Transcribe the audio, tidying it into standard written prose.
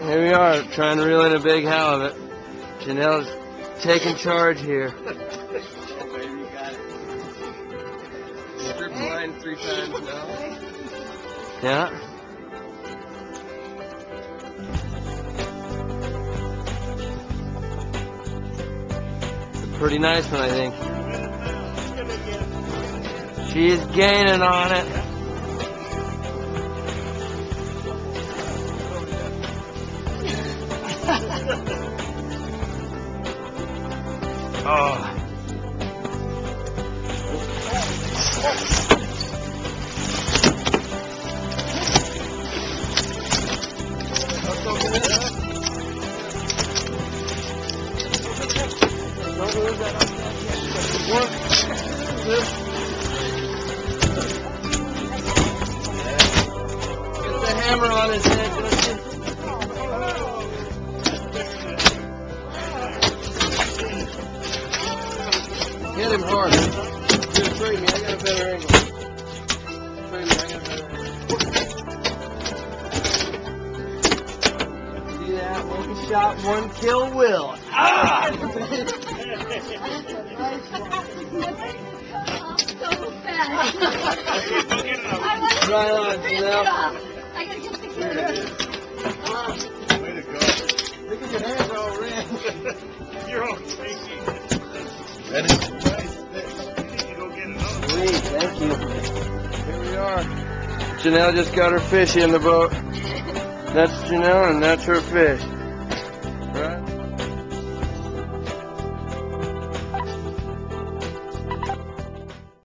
Here we are, trying to reel in a big halibut. Janelle's taking charge here. Strip line 3 times now. Yeah. Pretty nice one, I think. She's gaining on it. Oh. Get the hammer on his head, don't you? Hit him hard. Here, trade me. I got a better angle. Trade me. I got a better angle. See that? One shot, one kill will. Ah! Right on, Janelle. I gotta get the camera. Way to go. Look at your hands all red. You're all shaky. Ready? Nice fish. You need to go get another one. Sweet, thank you. Here we are. Janelle just got her fish in the boat. That's Janelle and that's her fish.